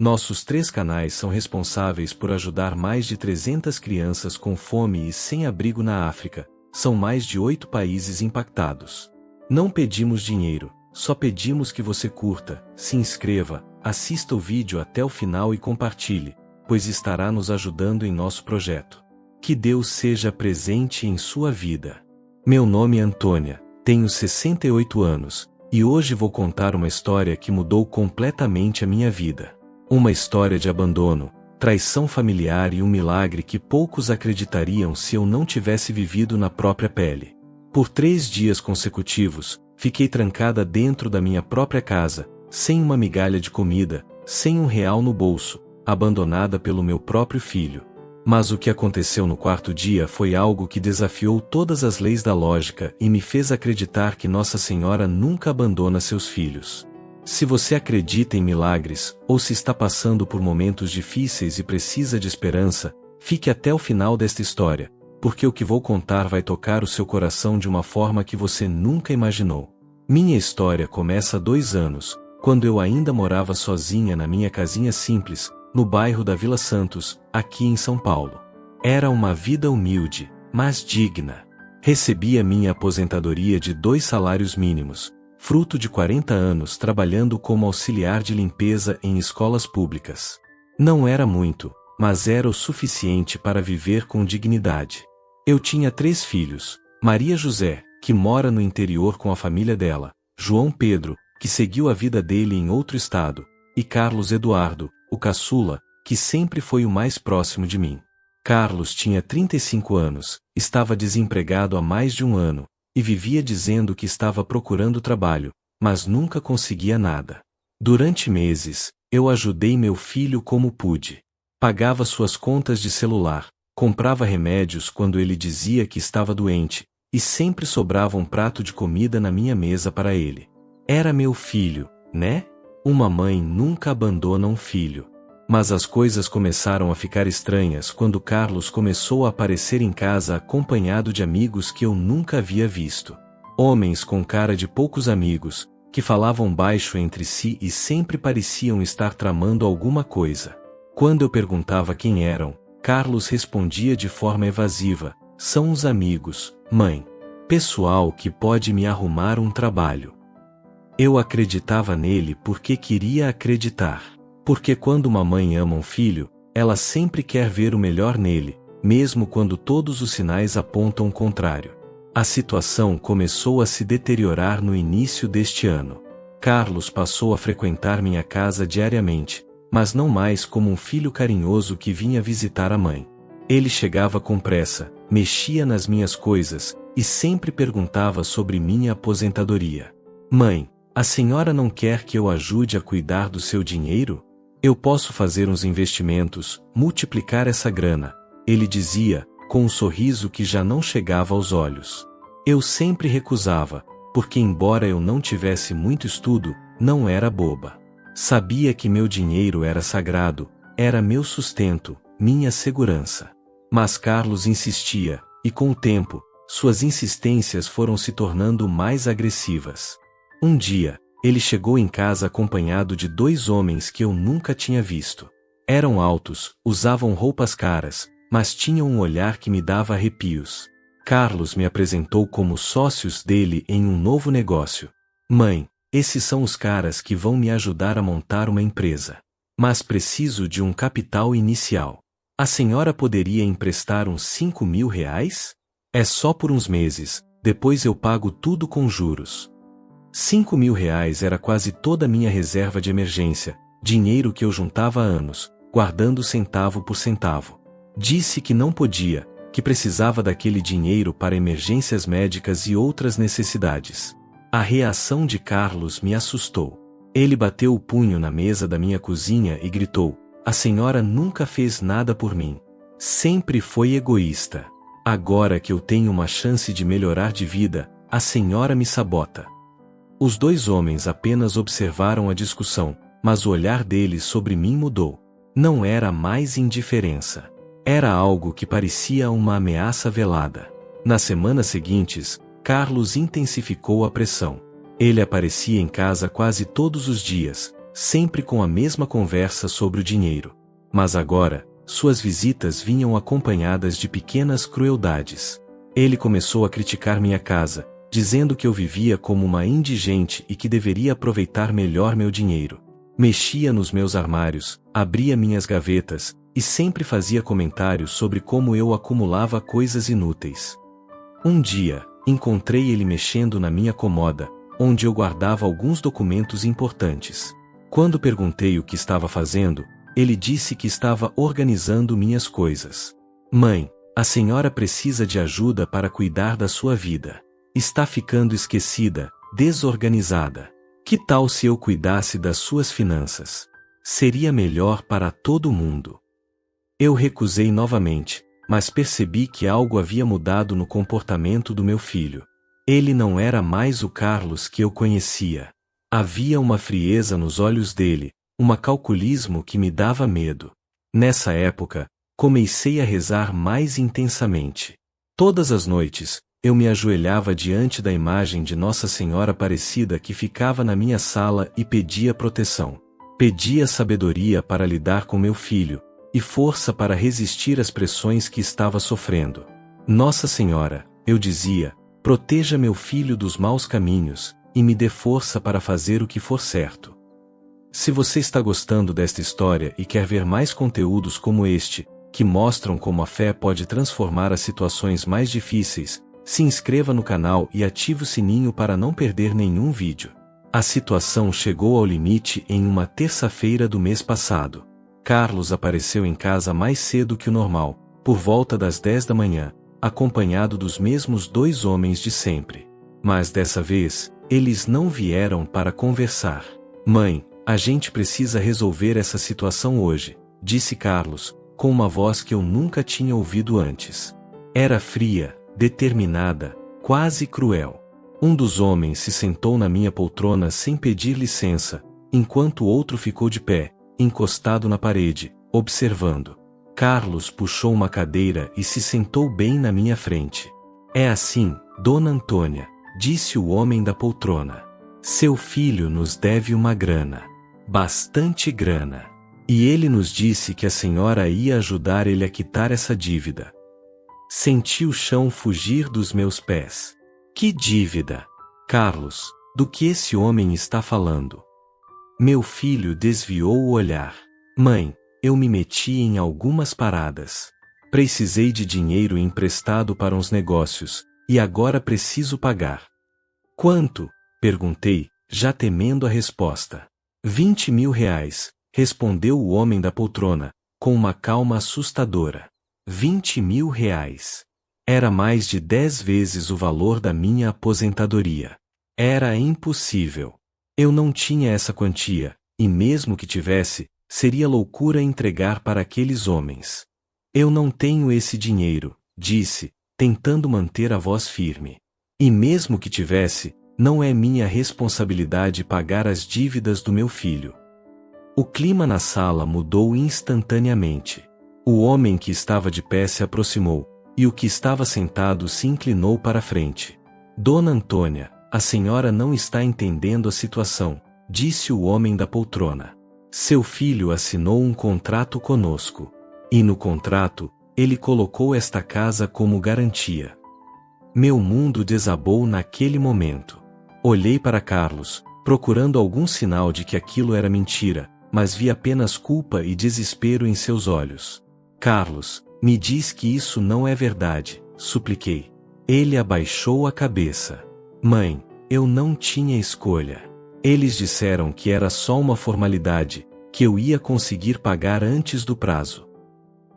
Nossos 3 canais são responsáveis por ajudar mais de 300 crianças com fome e sem abrigo na África. São mais de 8 países impactados. Não pedimos dinheiro, só pedimos que você curta, se inscreva, assista o vídeo até o final e compartilhe, pois estará nos ajudando em nosso projeto. Que Deus seja presente em sua vida. Meu nome é Antônia, tenho 68 anos, e hoje vou contar uma história que mudou completamente a minha vida. Uma história de abandono, traição familiar e um milagre que poucos acreditariam se eu não tivesse vivido na própria pele. Por 3 dias consecutivos, fiquei trancada dentro da minha própria casa, sem uma migalha de comida, sem R$1 no bolso, abandonada pelo meu próprio filho. Mas o que aconteceu no 4º dia foi algo que desafiou todas as leis da lógica e me fez acreditar que Nossa Senhora nunca abandona seus filhos. Se você acredita em milagres, ou se está passando por momentos difíceis e precisa de esperança, fique até o final desta história, porque o que vou contar vai tocar o seu coração de uma forma que você nunca imaginou. Minha história começa há 2 anos, quando eu ainda morava sozinha na minha casinha simples, no bairro da Vila Santos, aqui em São Paulo. Era uma vida humilde, mas digna. Recebia minha aposentadoria de 2 salários mínimos, fruto de 40 anos trabalhando como auxiliar de limpeza em escolas públicas. Não era muito, mas era o suficiente para viver com dignidade. Eu tinha 3 filhos, Maria José, que mora no interior com a família dela, João Pedro, que seguiu a vida dele em outro estado, e Carlos Eduardo, o caçula, que sempre foi o mais próximo de mim. Carlos tinha 35 anos, estava desempregado há mais de 1 ano, e vivia dizendo que estava procurando trabalho, mas nunca conseguia nada. Durante meses, eu ajudei meu filho como pude. Pagava suas contas de celular, comprava remédios quando ele dizia que estava doente, e sempre sobrava um prato de comida na minha mesa para ele. Era meu filho, né? Uma mãe nunca abandona um filho. Mas as coisas começaram a ficar estranhas quando Carlos começou a aparecer em casa acompanhado de amigos que eu nunca havia visto. Homens com cara de poucos amigos, que falavam baixo entre si e sempre pareciam estar tramando alguma coisa. Quando eu perguntava quem eram, Carlos respondia de forma evasiva: "São os amigos, mãe. Pessoal que pode me arrumar um trabalho." Eu acreditava nele porque queria acreditar. Porque quando uma mãe ama um filho, ela sempre quer ver o melhor nele, mesmo quando todos os sinais apontam o contrário. A situação começou a se deteriorar no início deste ano. Carlos passou a frequentar minha casa diariamente, mas não mais como um filho carinhoso que vinha visitar a mãe. Ele chegava com pressa, mexia nas minhas coisas, e sempre perguntava sobre minha aposentadoria. "Mãe, a senhora não quer que eu ajude a cuidar do seu dinheiro? Eu posso fazer uns investimentos, multiplicar essa grana", ele dizia, com um sorriso que já não chegava aos olhos. Eu sempre recusava, porque embora eu não tivesse muito estudo, não era boba. Sabia que meu dinheiro era sagrado, era meu sustento, minha segurança. Mas Carlos insistia, e com o tempo, suas insistências foram se tornando mais agressivas. Um dia, ele chegou em casa acompanhado de 2 homens que eu nunca tinha visto. Eram altos, usavam roupas caras, mas tinham um olhar que me dava arrepios. Carlos me apresentou como sócios dele em um novo negócio. "Mãe, esses são os caras que vão me ajudar a montar uma empresa. Mas preciso de um capital inicial. A senhora poderia emprestar uns R$5.000? É só por uns meses, depois eu pago tudo com juros." R$5.000 era quase toda a minha reserva de emergência, dinheiro que eu juntava há anos, guardando centavo por centavo. Disse que não podia, que precisava daquele dinheiro para emergências médicas e outras necessidades. A reação de Carlos me assustou. Ele bateu o punho na mesa da minha cozinha e gritou: "A senhora nunca fez nada por mim. Sempre foi egoísta. Agora que eu tenho uma chance de melhorar de vida, a senhora me sabota." Os 2 homens apenas observaram a discussão, mas o olhar deles sobre mim mudou. Não era mais indiferença. Era algo que parecia uma ameaça velada. Nas semanas seguintes, Carlos intensificou a pressão. Ele aparecia em casa quase todos os dias, sempre com a mesma conversa sobre o dinheiro. Mas agora, suas visitas vinham acompanhadas de pequenas crueldades. Ele começou a criticar minha casa, dizendo que eu vivia como uma indigente e que deveria aproveitar melhor meu dinheiro. Mexia nos meus armários, abria minhas gavetas, e sempre fazia comentários sobre como eu acumulava coisas inúteis. Um dia, encontrei ele mexendo na minha cômoda, onde eu guardava alguns documentos importantes. Quando perguntei o que estava fazendo, ele disse que estava organizando minhas coisas. Mãe, a senhora precisa de ajuda para cuidar da sua vida. Está ficando esquecida, desorganizada. Que tal se eu cuidasse das suas finanças? Seria melhor para todo mundo. Eu recusei novamente, mas percebi que algo havia mudado no comportamento do meu filho. Ele não era mais o Carlos que eu conhecia. Havia uma frieza nos olhos dele, um calculismo que me dava medo. Nessa época, comecei a rezar mais intensamente. Todas as noites, eu me ajoelhava diante da imagem de Nossa Senhora Aparecida que ficava na minha sala e pedia proteção. Pedia sabedoria para lidar com meu filho, e força para resistir às pressões que estava sofrendo. Nossa Senhora, eu dizia, proteja meu filho dos maus caminhos, e me dê força para fazer o que for certo. Se você está gostando desta história e quer ver mais conteúdos como este, que mostram como a fé pode transformar as situações mais difíceis, se inscreva no canal e ative o sininho para não perder nenhum vídeo. A situação chegou ao limite em uma terça-feira do mês passado. Carlos apareceu em casa mais cedo que o normal, por volta das 10 da manhã, acompanhado dos mesmos 2 homens de sempre. Mas dessa vez, eles não vieram para conversar. Mãe, a gente precisa resolver essa situação hoje, disse Carlos, com uma voz que eu nunca tinha ouvido antes. Era fria, determinada, quase cruel. Um dos homens se sentou na minha poltrona sem pedir licença, enquanto o outro ficou de pé, encostado na parede, observando. Carlos puxou uma cadeira e se sentou bem na minha frente. É assim, Dona Antônia, disse o homem da poltrona. Seu filho nos deve uma grana. Bastante grana. E ele nos disse que a senhora ia ajudar ele a quitar essa dívida. Senti o chão fugir dos meus pés. Que dívida? Carlos, do que esse homem está falando? Meu filho desviou o olhar. Mãe, eu me meti em algumas paradas. Precisei de dinheiro emprestado para uns negócios, e agora preciso pagar. Quanto? Perguntei, já temendo a resposta. 20 mil reais, respondeu o homem da poltrona, com uma calma assustadora. 20 mil reais. Era mais de 10 vezes o valor da minha aposentadoria. Era impossível. Eu não tinha essa quantia, e mesmo que tivesse, seria loucura entregar para aqueles homens. Eu não tenho esse dinheiro, disse, tentando manter a voz firme. E mesmo que tivesse, não é minha responsabilidade pagar as dívidas do meu filho. O clima na sala mudou instantaneamente. O homem que estava de pé se aproximou, e o que estava sentado se inclinou para a frente. Dona Antônia, a senhora não está entendendo a situação, disse o homem da poltrona. Seu filho assinou um contrato conosco. E no contrato, ele colocou esta casa como garantia. Meu mundo desabou naquele momento. Olhei para Carlos, procurando algum sinal de que aquilo era mentira, mas vi apenas culpa e desespero em seus olhos. Carlos, me diz que isso não é verdade, supliquei. Ele abaixou a cabeça. Mãe, eu não tinha escolha. Eles disseram que era só uma formalidade, que eu ia conseguir pagar antes do prazo.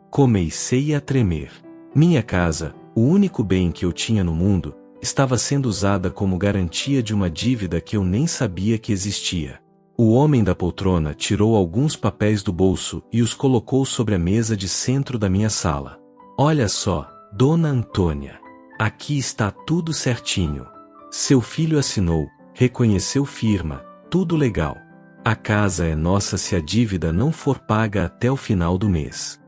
Comecei a tremer. Minha casa, o único bem que eu tinha no mundo, estava sendo usada como garantia de uma dívida que eu nem sabia que existia. O homem da poltrona tirou alguns papéis do bolso e os colocou sobre a mesa de centro da minha sala. Olha só, Dona Antônia. Aqui está tudo certinho. Seu filho assinou, reconheceu firma, tudo legal. A casa é nossa se a dívida não for paga até o final do mês.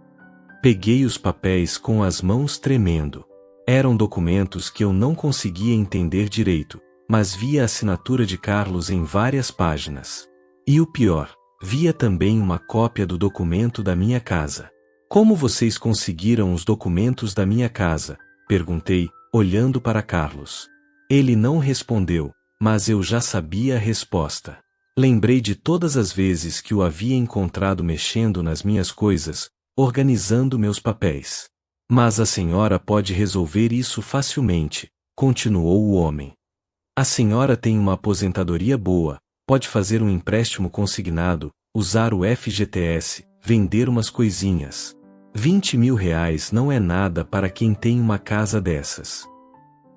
Peguei os papéis com as mãos tremendo. Eram documentos que eu não conseguia entender direito, mas via a assinatura de Carlos em várias páginas. E o pior, Via também uma cópia do documento da minha casa. Como vocês conseguiram os documentos da minha casa? Perguntei, olhando para Carlos. Ele não respondeu, mas eu já sabia a resposta. Lembrei de todas as vezes que o havia encontrado mexendo nas minhas coisas, organizando meus papéis. Mas a senhora pode resolver isso facilmente, continuou o homem. A senhora tem uma aposentadoria boa, pode fazer um empréstimo consignado, usar o FGTS, vender umas coisinhas. 20 mil reais não é nada para quem tem uma casa dessas.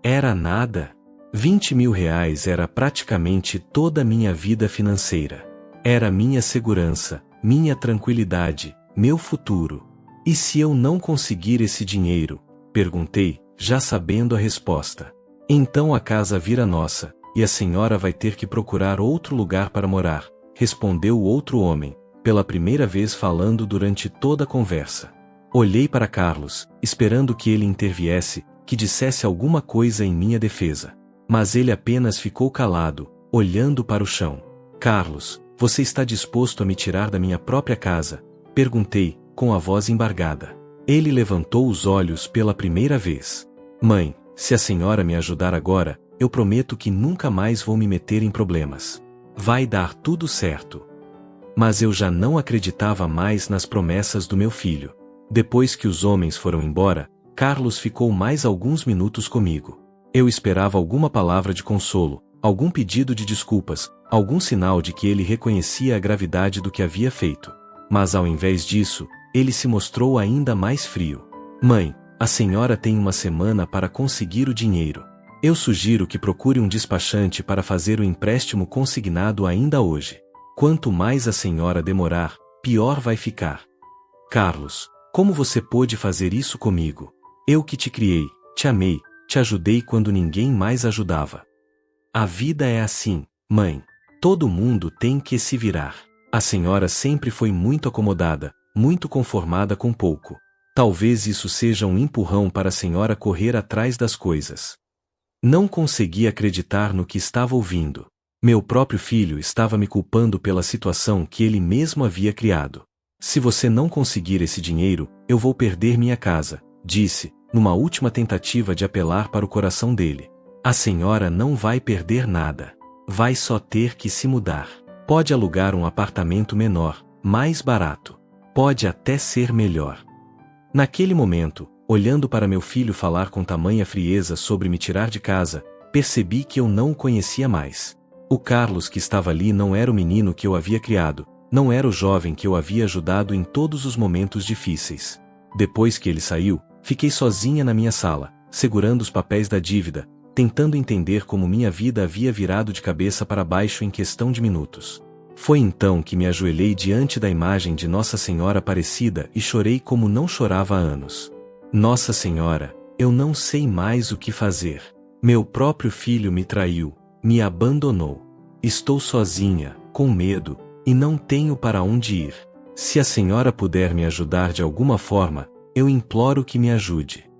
Era nada? 20 mil reais era praticamente toda a minha vida financeira. Era minha segurança, minha tranquilidade, meu futuro. E se eu não conseguir esse dinheiro? Perguntei, já sabendo a resposta. Então a casa vira nossa, e a senhora vai ter que procurar outro lugar para morar, respondeu o outro homem, pela primeira vez falando durante toda a conversa. Olhei para Carlos, esperando que ele interviesse, que dissesse alguma coisa em minha defesa. Mas ele apenas ficou calado, olhando para o chão. Carlos, você está disposto a me tirar da minha própria casa? Perguntei, com a voz embargada. Ele levantou os olhos pela primeira vez. Mãe, se a senhora me ajudar agora, eu prometo que nunca mais vou me meter em problemas. Vai dar tudo certo. Mas eu já não acreditava mais nas promessas do meu filho. Depois que os homens foram embora, Carlos ficou mais alguns minutos comigo. Eu esperava alguma palavra de consolo, algum pedido de desculpas, algum sinal de que ele reconhecia a gravidade do que havia feito. Mas ao invés disso, ele se mostrou ainda mais frio. Mãe, a senhora tem uma semana para conseguir o dinheiro. Eu sugiro que procure um despachante para fazer o empréstimo consignado ainda hoje. Quanto mais a senhora demorar, pior vai ficar. Carlos, como você pôde fazer isso comigo? Eu que te criei, te amei, te ajudei quando ninguém mais ajudava. A vida é assim, mãe. Todo mundo tem que se virar. A senhora sempre foi muito acomodada, muito conformada com pouco. Talvez isso seja um empurrão para a senhora correr atrás das coisas. Não consegui acreditar no que estava ouvindo. Meu próprio filho estava me culpando pela situação que ele mesmo havia criado. Se você não conseguir esse dinheiro, eu vou perder minha casa, disse, numa última tentativa de apelar para o coração dele. A senhora não vai perder nada. Vai só ter que se mudar. Pode alugar um apartamento menor, mais barato. Pode até ser melhor. Naquele momento, olhando para meu filho falar com tamanha frieza sobre me tirar de casa, percebi que eu não o conhecia mais. O Carlos que estava ali não era o menino que eu havia criado, não era o jovem que eu havia ajudado em todos os momentos difíceis. Depois que ele saiu, fiquei sozinha na minha sala, segurando os papéis da dívida, tentando entender como minha vida havia virado de cabeça para baixo em questão de minutos. Foi então que me ajoelhei diante da imagem de Nossa Senhora Aparecida e chorei como não chorava há anos. Nossa Senhora, eu não sei mais o que fazer. Meu próprio filho me traiu, me abandonou. Estou sozinha, com medo, e não tenho para onde ir. Se a senhora puder me ajudar de alguma forma, eu imploro que me ajude.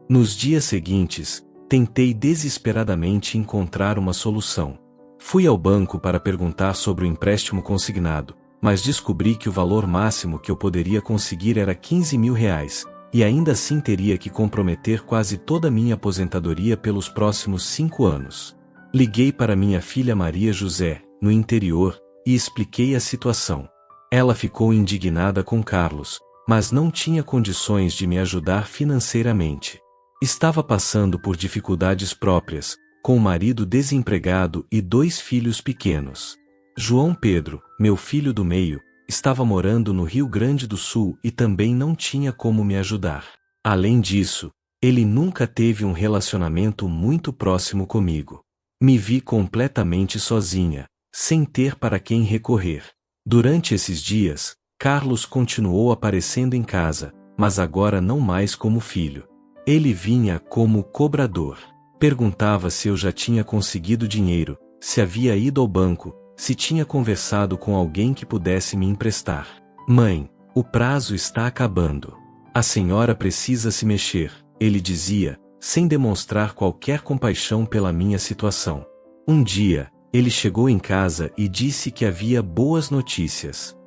Nos dias seguintes, tentei desesperadamente encontrar uma solução. Fui ao banco para perguntar sobre o empréstimo consignado, mas descobri que o valor máximo que eu poderia conseguir era 15 mil reais, e ainda assim teria que comprometer quase toda a minha aposentadoria pelos próximos 5 anos. Liguei para minha filha Maria José, no interior, e expliquei a situação. Ela ficou indignada com Carlos, mas não tinha condições de me ajudar financeiramente. Estava passando por dificuldades próprias, com o marido desempregado e 2 filhos pequenos. João Pedro, meu filho do meio, estava morando no Rio Grande do Sul e também não tinha como me ajudar. Além disso, ele nunca teve um relacionamento muito próximo comigo. Me vi completamente sozinha, sem ter para quem recorrer. Durante esses dias, Carlos continuou aparecendo em casa, mas agora não mais como filho. Ele vinha como cobrador. Perguntava se eu já tinha conseguido dinheiro, se havia ido ao banco, se tinha conversado com alguém que pudesse me emprestar. Mãe, o prazo está acabando. A senhora precisa se mexer, ele dizia, sem demonstrar qualquer compaixão pela minha situação. Um dia, Ele chegou em casa e disse que havia boas notícias.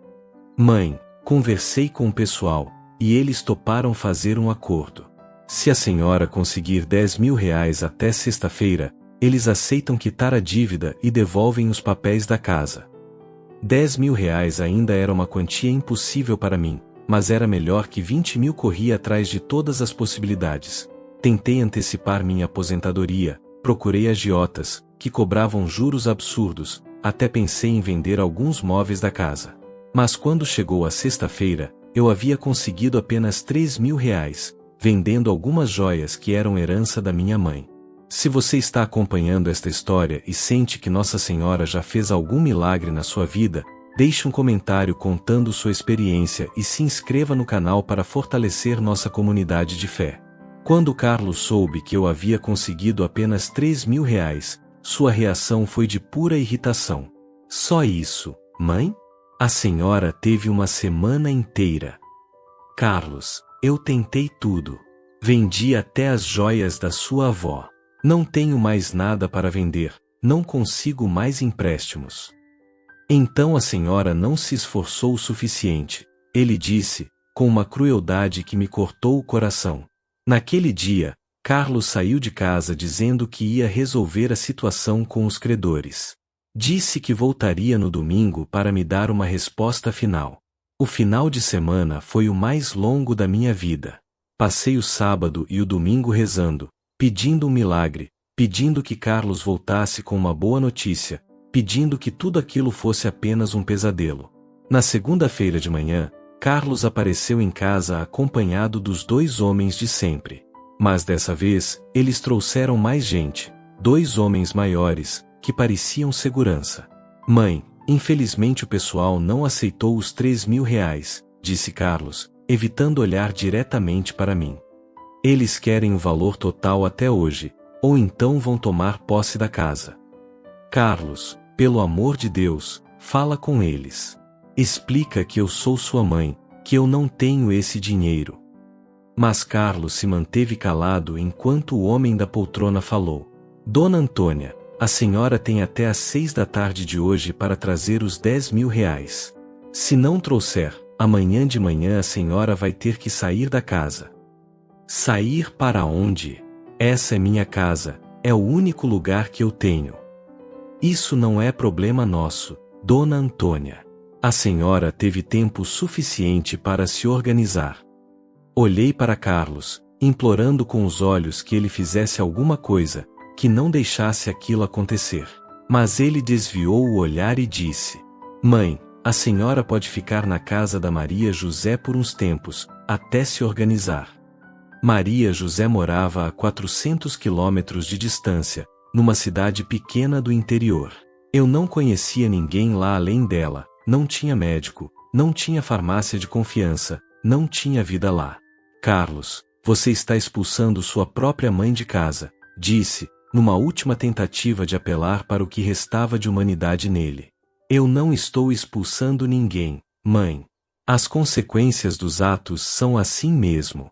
Mãe, conversei com o pessoal, e eles toparam fazer um acordo. Se a senhora conseguir R$ 10.000 até sexta-feira, eles aceitam quitar a dívida e devolvem os papéis da casa. R$ 10.000 ainda era uma quantia impossível para mim, mas era melhor que 20.000. Corri atrás de todas as possibilidades. Tentei antecipar minha aposentadoria, procurei agiotas, que cobravam juros absurdos, até pensei em vender alguns móveis da casa. Mas quando chegou a sexta-feira, eu havia conseguido apenas R$ 3.000, vendendo algumas joias que eram herança da minha mãe. Se você está acompanhando esta história e sente que Nossa Senhora já fez algum milagre na sua vida, deixe um comentário contando sua experiência e se inscreva no canal para fortalecer nossa comunidade de fé. Quando Carlos soube que eu havia conseguido apenas R$ 3.000, sua reação foi de pura irritação. Só isso, mãe? A senhora teve uma semana inteira. Carlos, eu tentei tudo. Vendi até as joias da sua avó. Não tenho mais nada para vender, não consigo mais empréstimos. Então a senhora não se esforçou o suficiente, ele disse, com uma crueldade que me cortou o coração. Naquele dia, Carlos saiu de casa dizendo que ia resolver a situação com os credores. Disse que voltaria no domingo para me dar uma resposta final. O final de semana foi o mais longo da minha vida. Passei o sábado e o domingo rezando, pedindo um milagre, pedindo que Carlos voltasse com uma boa notícia, pedindo que tudo aquilo fosse apenas um pesadelo. Na segunda-feira de manhã, Carlos apareceu em casa acompanhado dos 2 homens de sempre. Mas dessa vez, eles trouxeram mais gente, 2 homens maiores, que pareciam segurança. Mãe, infelizmente o pessoal não aceitou os R$ 3.000, disse Carlos, evitando olhar diretamente para mim. Eles querem o valor total até hoje, ou então vão tomar posse da casa. Carlos, pelo amor de Deus, fala com eles. Explica que eu sou sua mãe, que eu não tenho esse dinheiro. Mas Carlos se manteve calado enquanto o homem da poltrona falou. Dona Antônia, a senhora tem até às 6 da tarde de hoje para trazer os R$ 10.000. Se não trouxer, amanhã de manhã a senhora vai ter que sair da casa. Sair para onde? Essa é minha casa, é o único lugar que eu tenho. Isso não é problema nosso, Dona Antônia. A senhora teve tempo suficiente para se organizar. Olhei para Carlos, implorando com os olhos que ele fizesse alguma coisa, que não deixasse aquilo acontecer. Mas ele desviou o olhar e disse: Mãe, a senhora pode ficar na casa da Maria José por uns tempos, até se organizar. Maria José morava a 400 quilômetros de distância, numa cidade pequena do interior. Eu não conhecia ninguém lá além dela, não tinha médico, não tinha farmácia de confiança, não tinha vida lá. Carlos, você está expulsando sua própria mãe de casa, disse, numa última tentativa de apelar para o que restava de humanidade nele. Eu não estou expulsando ninguém, mãe. As consequências dos atos são assim mesmo.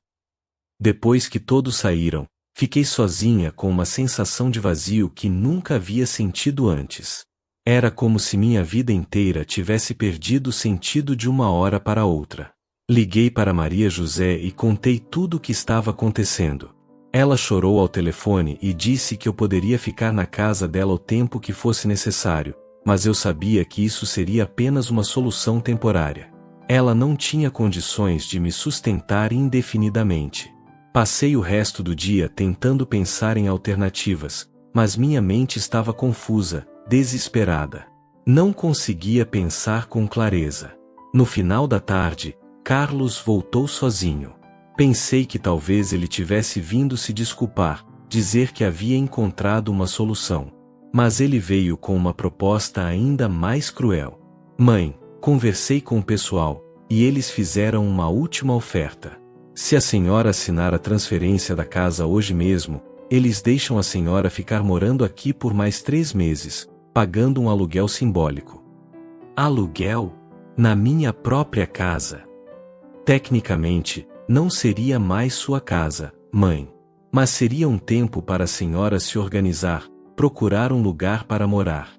Depois que todos saíram, fiquei sozinha com uma sensação de vazio que nunca havia sentido antes. Era como se minha vida inteira tivesse perdido o sentido de uma hora para outra. Liguei para Maria José e contei tudo o que estava acontecendo. Ela chorou ao telefone e disse que eu poderia ficar na casa dela o tempo que fosse necessário, mas eu sabia que isso seria apenas uma solução temporária. Ela não tinha condições de me sustentar indefinidamente. Passei o resto do dia tentando pensar em alternativas, mas minha mente estava confusa, desesperada. Não conseguia pensar com clareza. No final da tarde, Carlos voltou sozinho. Pensei que talvez ele tivesse vindo se desculpar, dizer que havia encontrado uma solução. Mas ele veio com uma proposta ainda mais cruel. Mãe, conversei com o pessoal, e eles fizeram uma última oferta. Se a senhora assinar a transferência da casa hoje mesmo, eles deixam a senhora ficar morando aqui por mais 3 meses, pagando um aluguel simbólico. Aluguel? Na minha própria casa. Tecnicamente, não seria mais sua casa, mãe. Mas seria um tempo para a senhora se organizar, procurar um lugar para morar.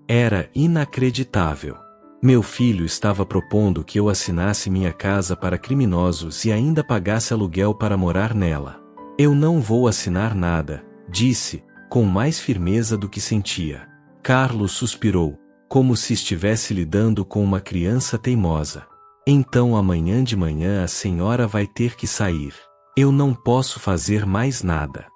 Era inacreditável. Meu filho estava propondo que eu assinasse minha casa para criminosos e ainda pagasse aluguel para morar nela. Eu não vou assinar nada, disse, com mais firmeza do que sentia. Carlos suspirou, como se estivesse lidando com uma criança teimosa. Então amanhã de manhã a senhora vai ter que sair. Eu não posso fazer mais nada.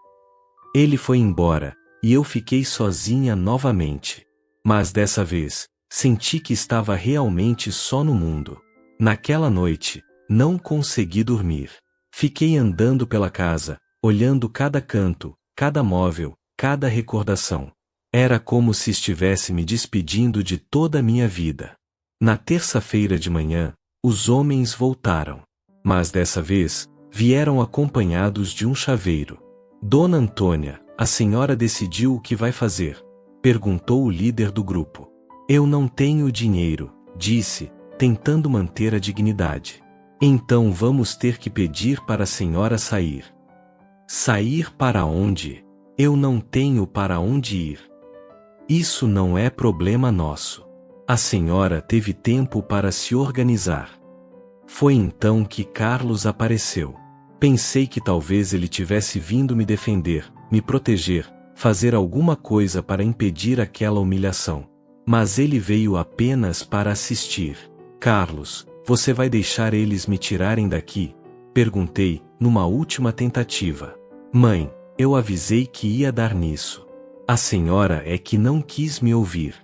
Ele foi embora, e eu fiquei sozinha novamente. Mas dessa vez, senti que estava realmente só no mundo. Naquela noite, não consegui dormir. Fiquei andando pela casa, olhando cada canto, cada móvel, cada recordação. Era como se estivesse me despedindo de toda a minha vida. Na terça-feira de manhã, os homens voltaram. Mas dessa vez, vieram acompanhados de um chaveiro. Dona Antônia, a senhora decidiu o que vai fazer? Perguntou o líder do grupo. Eu não tenho dinheiro, disse, tentando manter a dignidade. Então vamos ter que pedir para a senhora sair. Sair para onde? Eu não tenho para onde ir. Isso não é problema nosso. A senhora teve tempo para se organizar. Foi então que Carlos apareceu. Pensei que talvez ele tivesse vindo me defender, me proteger, fazer alguma coisa para impedir aquela humilhação. Mas ele veio apenas para assistir. Carlos, você vai deixar eles me tirarem daqui? Perguntei, numa última tentativa. Mãe, eu avisei que ia dar nisso. A senhora é que não quis me ouvir.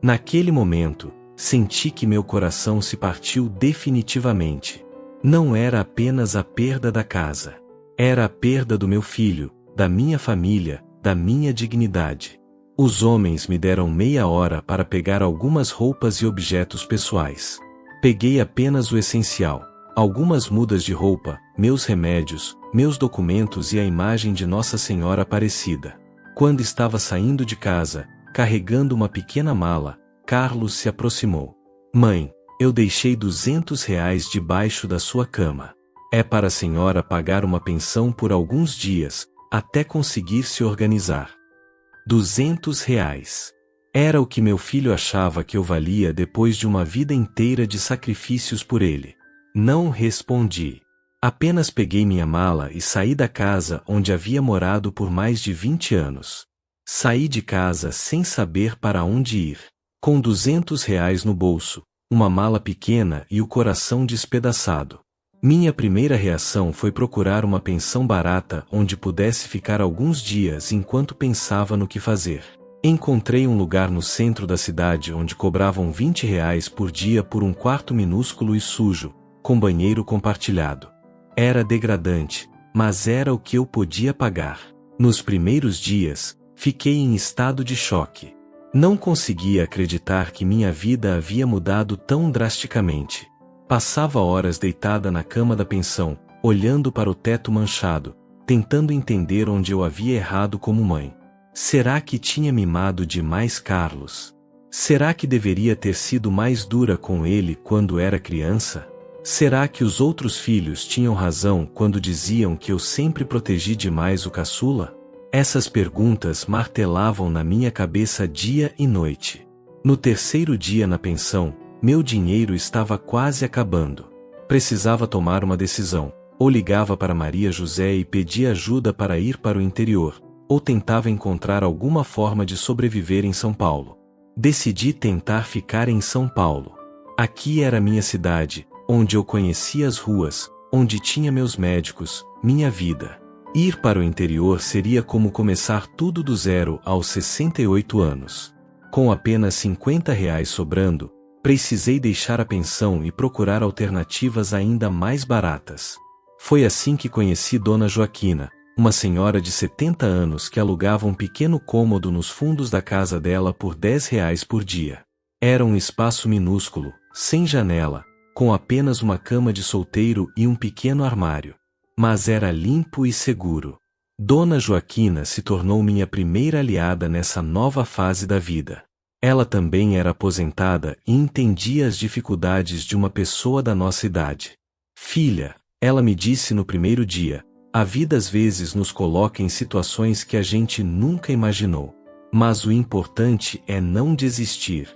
Naquele momento, senti que meu coração se partiu definitivamente. Não era apenas a perda da casa. Era a perda do meu filho, da minha família, da minha dignidade. Os homens me deram meia hora para pegar algumas roupas e objetos pessoais. Peguei apenas o essencial, algumas mudas de roupa, meus remédios, meus documentos e a imagem de Nossa Senhora Aparecida. Quando estava saindo de casa, carregando uma pequena mala, Carlos se aproximou. Mãe, eu deixei R$ 200 debaixo da sua cama. É para a senhora pagar uma pensão por alguns dias, até conseguir se organizar. R$ 200. Era o que meu filho achava que eu valia depois de uma vida inteira de sacrifícios por ele. Não respondi. Apenas peguei minha mala e saí da casa onde havia morado por mais de 20 anos. Saí de casa sem saber para onde ir. Com R$ 200 no bolso, uma mala pequena e o coração despedaçado. Minha primeira reação foi procurar uma pensão barata onde pudesse ficar alguns dias enquanto pensava no que fazer. Encontrei um lugar no centro da cidade onde cobravam R$ 20 por dia por um quarto minúsculo e sujo, com banheiro compartilhado. Era degradante, mas era o que eu podia pagar. Nos primeiros dias, fiquei em estado de choque. Não conseguia acreditar que minha vida havia mudado tão drasticamente. Passava horas deitada na cama da pensão, olhando para o teto manchado, tentando entender onde eu havia errado como mãe. Será que tinha mimado demais Carlos? Será que deveria ter sido mais dura com ele quando era criança? Será que os outros filhos tinham razão quando diziam que eu sempre protegi demais o caçula? Essas perguntas martelavam na minha cabeça dia e noite. No terceiro dia na pensão, meu dinheiro estava quase acabando. Precisava tomar uma decisão. Ou ligava para Maria José e pedia ajuda para ir para o interior, ou tentava encontrar alguma forma de sobreviver em São Paulo. Decidi tentar ficar em São Paulo. Aqui era minha cidade, onde eu conhecia as ruas, onde tinha meus médicos, minha vida. Ir para o interior seria como começar tudo do zero aos 68 anos. Com apenas R$ 50 sobrando, precisei deixar a pensão e procurar alternativas ainda mais baratas. Foi assim que conheci Dona Joaquina, uma senhora de 70 anos que alugava um pequeno cômodo nos fundos da casa dela por R$ 10 por dia. Era um espaço minúsculo, sem janela, com apenas uma cama de solteiro e um pequeno armário. Mas era limpo e seguro. Dona Joaquina se tornou minha primeira aliada nessa nova fase da vida. Ela também era aposentada e entendia as dificuldades de uma pessoa da nossa idade. Filha, ela me disse no primeiro dia, a vida às vezes nos coloca em situações que a gente nunca imaginou. Mas o importante é não desistir.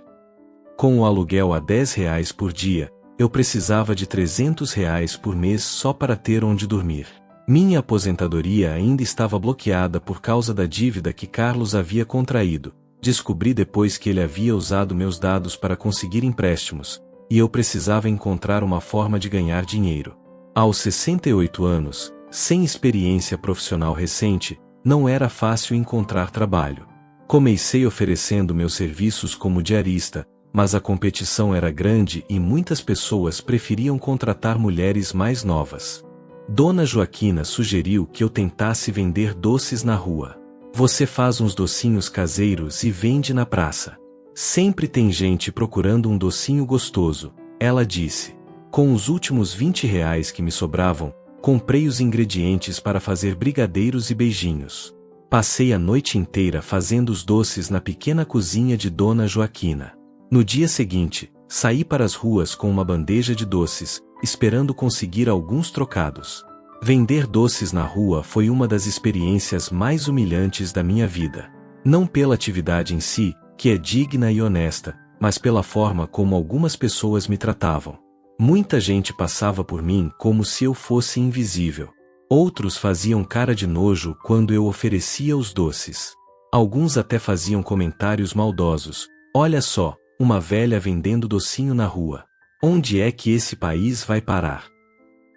Com o aluguel a R$ 10 por dia, eu precisava de R$ 300 por mês só para ter onde dormir. Minha aposentadoria ainda estava bloqueada por causa da dívida que Carlos havia contraído. Descobri depois que ele havia usado meus dados para conseguir empréstimos, e eu precisava encontrar uma forma de ganhar dinheiro. Aos 68 anos, sem experiência profissional recente, não era fácil encontrar trabalho. Comecei oferecendo meus serviços como diarista, mas a competição era grande e muitas pessoas preferiam contratar mulheres mais novas. Dona Joaquina sugeriu que eu tentasse vender doces na rua. Você faz uns docinhos caseiros e vende na praça. Sempre tem gente procurando um docinho gostoso, ela disse. Com os últimos R$ 20 que me sobravam, comprei os ingredientes para fazer brigadeiros e beijinhos. Passei a noite inteira fazendo os doces na pequena cozinha de Dona Joaquina. No dia seguinte, saí para as ruas com uma bandeja de doces, esperando conseguir alguns trocados. Vender doces na rua foi uma das experiências mais humilhantes da minha vida. Não pela atividade em si, que é digna e honesta, mas pela forma como algumas pessoas me tratavam. Muita gente passava por mim como se eu fosse invisível. Outros faziam cara de nojo quando eu oferecia os doces. Alguns até faziam comentários maldosos. Olha só, uma velha vendendo docinho na rua. Onde é que esse país vai parar?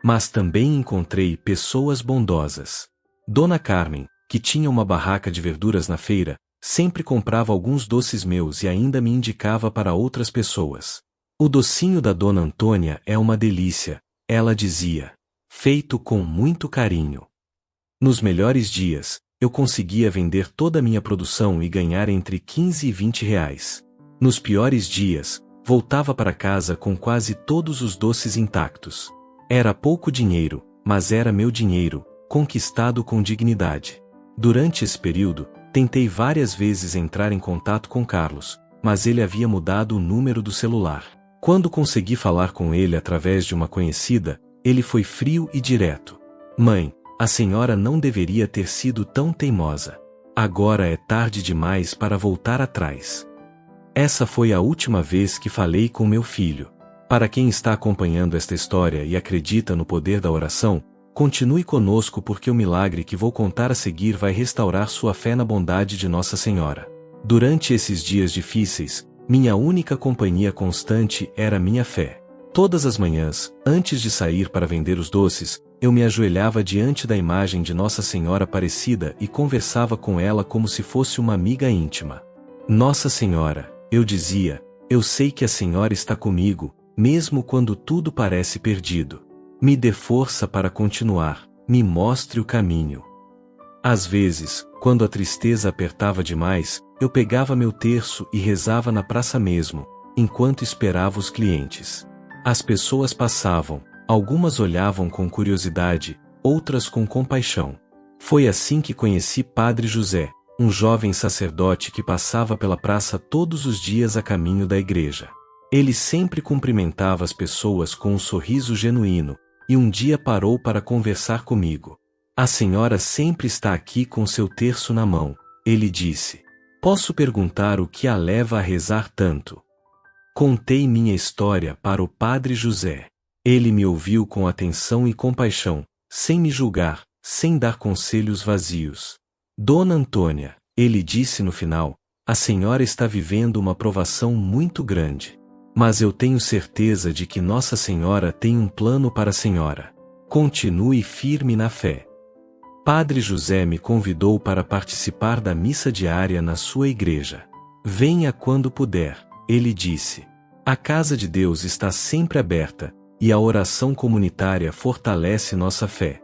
Mas também encontrei pessoas bondosas. Dona Carmen, que tinha uma barraca de verduras na feira, sempre comprava alguns doces meus e ainda me indicava para outras pessoas. O docinho da Dona Antônia é uma delícia, ela dizia. Feito com muito carinho. Nos melhores dias, eu conseguia vender toda a minha produção e ganhar entre 15 e R$ 20. Nos piores dias, voltava para casa com quase todos os doces intactos. Era pouco dinheiro, mas era meu dinheiro, conquistado com dignidade. Durante esse período, tentei várias vezes entrar em contato com Carlos, mas ele havia mudado o número do celular. Quando consegui falar com ele através de uma conhecida, ele foi frio e direto. Mãe, a senhora não deveria ter sido tão teimosa. Agora é tarde demais para voltar atrás. Essa foi a última vez que falei com meu filho. Para quem está acompanhando esta história e acredita no poder da oração, continue conosco porque o milagre que vou contar a seguir vai restaurar sua fé na bondade de Nossa Senhora. Durante esses dias difíceis, minha única companhia constante era minha fé. Todas as manhãs, antes de sair para vender os doces, eu me ajoelhava diante da imagem de Nossa Senhora Aparecida e conversava com ela como se fosse uma amiga íntima. Nossa Senhora, eu dizia, eu sei que a Senhora está comigo, mesmo quando tudo parece perdido. Me dê força para continuar, me mostre o caminho. Às vezes, quando a tristeza apertava demais, eu pegava meu terço e rezava na praça mesmo, enquanto esperava os clientes. As pessoas passavam, algumas olhavam com curiosidade, outras com compaixão. Foi assim que conheci Padre José, um jovem sacerdote que passava pela praça todos os dias a caminho da igreja. Ele sempre cumprimentava as pessoas com um sorriso genuíno, e um dia parou para conversar comigo. A senhora sempre está aqui com seu terço na mão, ele disse. Posso perguntar o que a leva a rezar tanto? Contei minha história para o Padre José. Ele me ouviu com atenção e compaixão, sem me julgar, sem dar conselhos vazios. Dona Antônia, ele disse no final, a senhora está vivendo uma provação muito grande. Mas eu tenho certeza de que Nossa Senhora tem um plano para a senhora. Continue firme na fé. Padre José me convidou para participar da missa diária na sua igreja. Venha quando puder, ele disse. A casa de Deus está sempre aberta, e a oração comunitária fortalece nossa fé.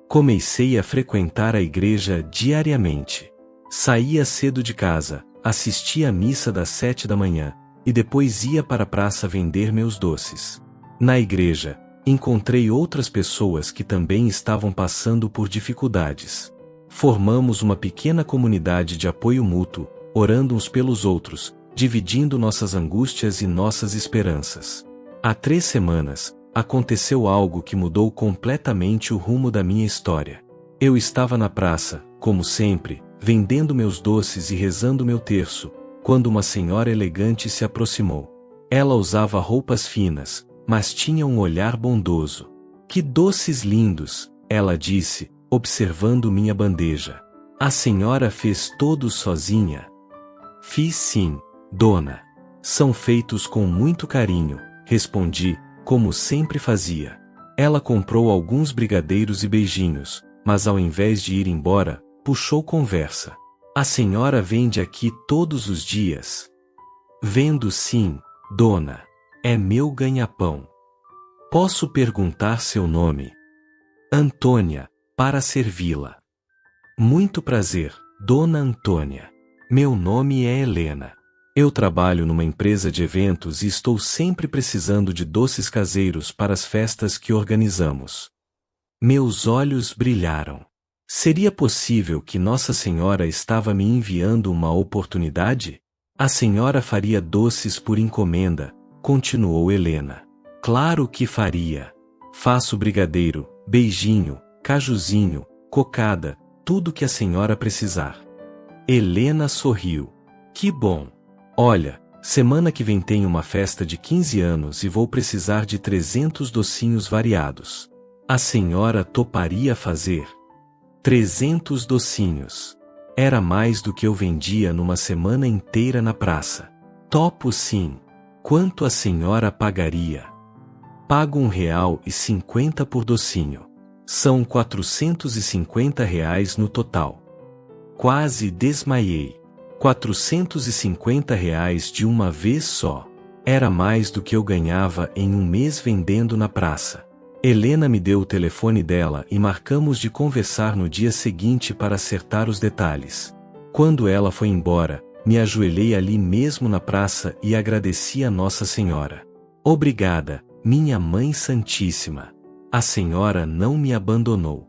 Comecei a frequentar a igreja diariamente. Saía cedo de casa, assistia à missa das 7 da manhã, e depois ia para a praça vender meus doces. Na igreja, encontrei outras pessoas que também estavam passando por dificuldades. Formamos uma pequena comunidade de apoio mútuo, orando uns pelos outros, dividindo nossas angústias e nossas esperanças. Há 3 semanas, aconteceu algo que mudou completamente o rumo da minha história. Eu estava na praça, como sempre, vendendo meus doces e rezando meu terço, quando uma senhora elegante se aproximou. Ela usava roupas finas, mas tinha um olhar bondoso. Que doces lindos, ela disse, observando minha bandeja. A senhora fez todos sozinha? Fiz sim, dona. São feitos com muito carinho, respondi, como sempre fazia. Ela comprou alguns brigadeiros e beijinhos, mas ao invés de ir embora, puxou conversa. A senhora vende aqui todos os dias? Vendo sim, dona. É meu ganha-pão. Posso perguntar seu nome? Antônia, para servi-la. Muito prazer, dona Antônia. Meu nome é Helena. Eu trabalho numa empresa de eventos e estou sempre precisando de doces caseiros para as festas que organizamos. Meus olhos brilharam. Seria possível que Nossa Senhora estava me enviando uma oportunidade? A senhora faria doces por encomenda, continuou Helena. Claro que faria. Faço brigadeiro, beijinho, cajuzinho, cocada, tudo que a senhora precisar. Helena sorriu. Que bom! Olha, semana que vem tem uma festa de 15 anos e vou precisar de 300 docinhos variados. A senhora toparia fazer? 300 docinhos. Era mais do que eu vendia numa semana inteira na praça. Topo sim. Quanto a senhora pagaria? Pago R$1,50 por docinho. São R$450 no total. Quase desmaiei. R$450 de uma vez só. Era mais do que eu ganhava em um mês vendendo na praça. Helena me deu o telefone dela e marcamos de conversar no dia seguinte para acertar os detalhes. Quando ela foi embora, me ajoelhei ali mesmo na praça e agradeci a Nossa Senhora. Obrigada, minha Mãe Santíssima. A senhora não me abandonou.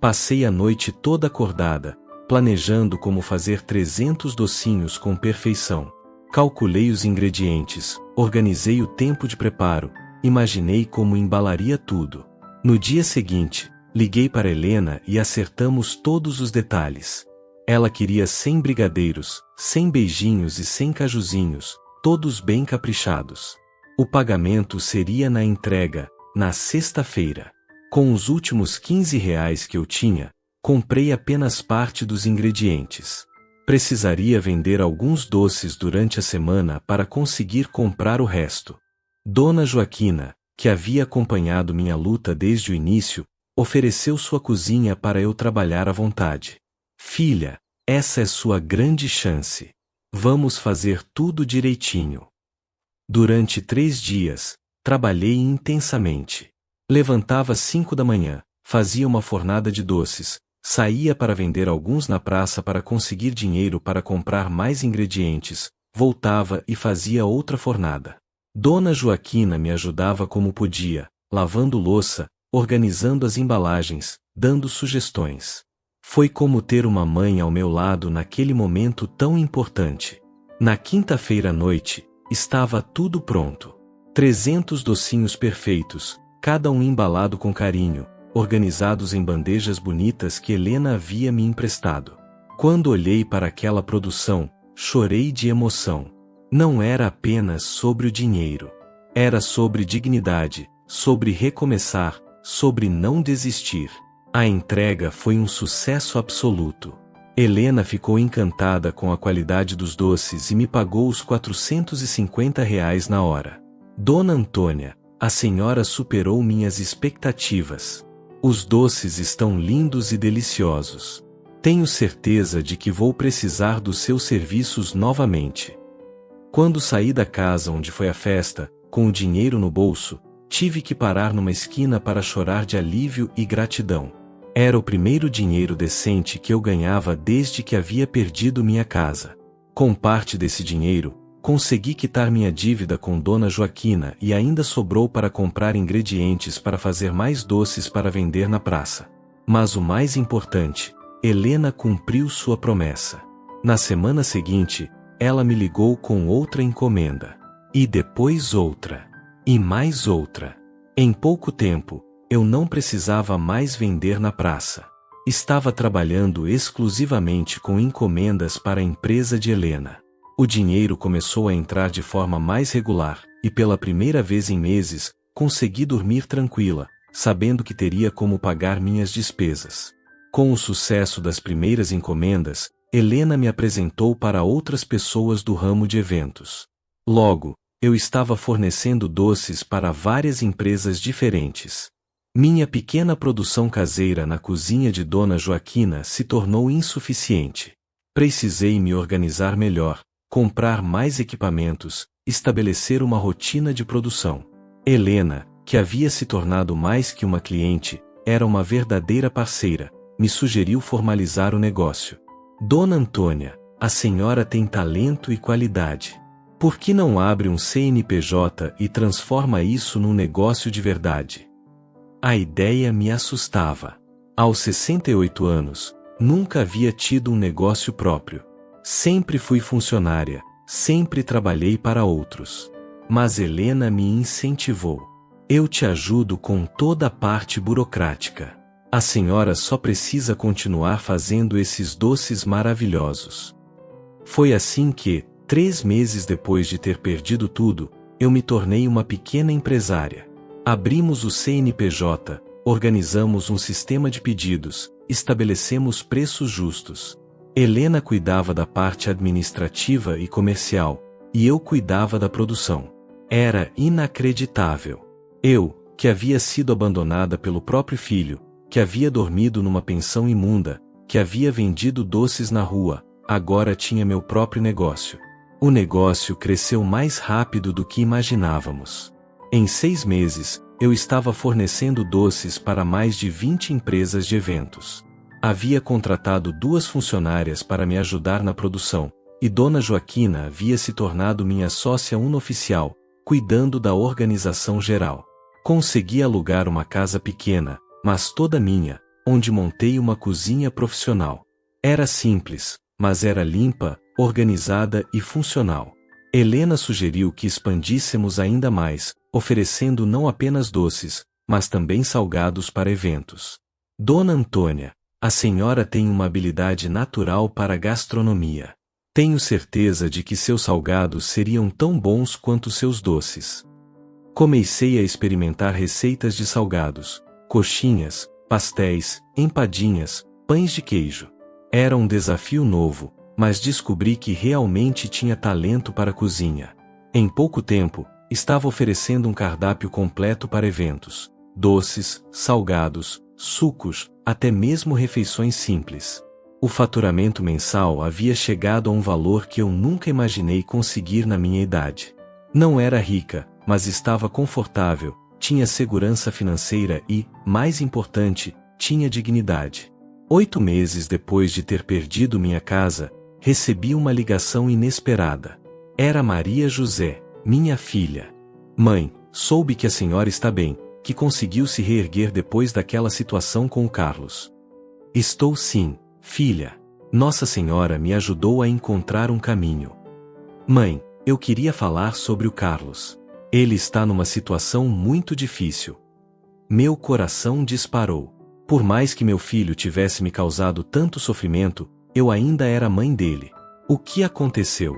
Passei a noite toda acordada, planejando como fazer 300 docinhos com perfeição. Calculei os ingredientes, organizei o tempo de preparo, imaginei como embalaria tudo. No dia seguinte, liguei para Helena e acertamos todos os detalhes. Ela queria 100 brigadeiros, 100 beijinhos e 100 cajuzinhos, todos bem caprichados. O pagamento seria na entrega, na sexta-feira. Com os últimos R$15 que eu tinha, comprei apenas parte dos ingredientes. Precisaria vender alguns doces durante a semana para conseguir comprar o resto. Dona Joaquina, que havia acompanhado minha luta desde o início, ofereceu sua cozinha para eu trabalhar à vontade. Filha, essa é sua grande chance. Vamos fazer tudo direitinho. Durante 3 dias, trabalhei intensamente. Levantava às 5 da manhã, fazia uma fornada de doces, saía para vender alguns na praça para conseguir dinheiro para comprar mais ingredientes, voltava e fazia outra fornada. Dona Joaquina me ajudava como podia, lavando louça, organizando as embalagens, dando sugestões. Foi como ter uma mãe ao meu lado naquele momento tão importante. Na quinta-feira à noite, estava tudo pronto. 300 docinhos perfeitos, cada um embalado com carinho, organizados em bandejas bonitas que Helena havia me emprestado. Quando olhei para aquela produção, chorei de emoção. Não era apenas sobre o dinheiro. Era sobre dignidade, sobre recomeçar, sobre não desistir. A entrega foi um sucesso absoluto. Helena ficou encantada com a qualidade dos doces e me pagou os R$450 na hora. Dona Antônia, a senhora superou minhas expectativas. Os doces estão lindos e deliciosos. Tenho certeza de que vou precisar dos seus serviços novamente. Quando saí da casa onde foi a festa, com o dinheiro no bolso, tive que parar numa esquina para chorar de alívio e gratidão. Era o primeiro dinheiro decente que eu ganhava desde que havia perdido minha casa. Com parte desse dinheiro, consegui quitar minha dívida com Dona Joaquina e ainda sobrou para comprar ingredientes para fazer mais doces para vender na praça. Mas o mais importante, Helena cumpriu sua promessa. Na semana seguinte, ela me ligou com outra encomenda. E depois outra. E mais outra. Em pouco tempo, eu não precisava mais vender na praça. Estava trabalhando exclusivamente com encomendas para a empresa de Helena. O dinheiro começou a entrar de forma mais regular, e pela primeira vez em meses, consegui dormir tranquila, sabendo que teria como pagar minhas despesas. Com o sucesso das primeiras encomendas, Helena me apresentou para outras pessoas do ramo de eventos. Logo, eu estava fornecendo doces para várias empresas diferentes. Minha pequena produção caseira na cozinha de Dona Joaquina se tornou insuficiente. Precisei me organizar melhor, comprar mais equipamentos, estabelecer uma rotina de produção. Helena, que havia se tornado mais que uma cliente, era uma verdadeira parceira, me sugeriu formalizar o negócio. Dona Antônia, a senhora tem talento e qualidade. Por que não abre um CNPJ e transforma isso num negócio de verdade? A ideia me assustava. Aos 68 anos, nunca havia tido um negócio próprio. Sempre fui funcionária, sempre trabalhei para outros. Mas Helena me incentivou. Eu te ajudo com toda a parte burocrática. A senhora só precisa continuar fazendo esses doces maravilhosos. Foi assim que, 3 meses depois de ter perdido tudo, eu me tornei uma pequena empresária. Abrimos o CNPJ, organizamos um sistema de pedidos, estabelecemos preços justos. Helena cuidava da parte administrativa e comercial, e eu cuidava da produção. Era inacreditável. Eu, que havia sido abandonada pelo próprio filho, que havia dormido numa pensão imunda, que havia vendido doces na rua, agora tinha meu próprio negócio. O negócio cresceu mais rápido do que imaginávamos. Em 6 meses, eu estava fornecendo doces para mais de 20 empresas de eventos. Havia contratado 2 funcionárias para me ajudar na produção, e Dona Joaquina havia se tornado minha sócia unooficial, cuidando da organização geral. Consegui alugar uma casa pequena, mas toda minha, onde montei uma cozinha profissional. Era simples, mas era limpa, organizada e funcional. Helena sugeriu que expandíssemos ainda mais, oferecendo não apenas doces, mas também salgados para eventos. Dona Antônia, a senhora tem uma habilidade natural para a gastronomia. Tenho certeza de que seus salgados seriam tão bons quanto seus doces. Comecei a experimentar receitas de salgados, coxinhas, pastéis, empadinhas, pães de queijo. Era um desafio novo, mas descobri que realmente tinha talento para a cozinha. Em pouco tempo, estava oferecendo um cardápio completo para eventos, doces, salgados, sucos, até mesmo refeições simples. O faturamento mensal havia chegado a um valor que eu nunca imaginei conseguir na minha idade. Não era rica, mas estava confortável, tinha segurança financeira e, mais importante, tinha dignidade. 8 meses depois de ter perdido minha casa, recebi uma ligação inesperada. Era Maria José, minha filha. Mãe, soube que a senhora está bem, que conseguiu se reerguer depois daquela situação com o Carlos. Estou sim, filha. Nossa Senhora me ajudou a encontrar um caminho. Mãe, eu queria falar sobre o Carlos. Ele está numa situação muito difícil. Meu coração disparou. Por mais que meu filho tivesse me causado tanto sofrimento, eu ainda era mãe dele. O que aconteceu?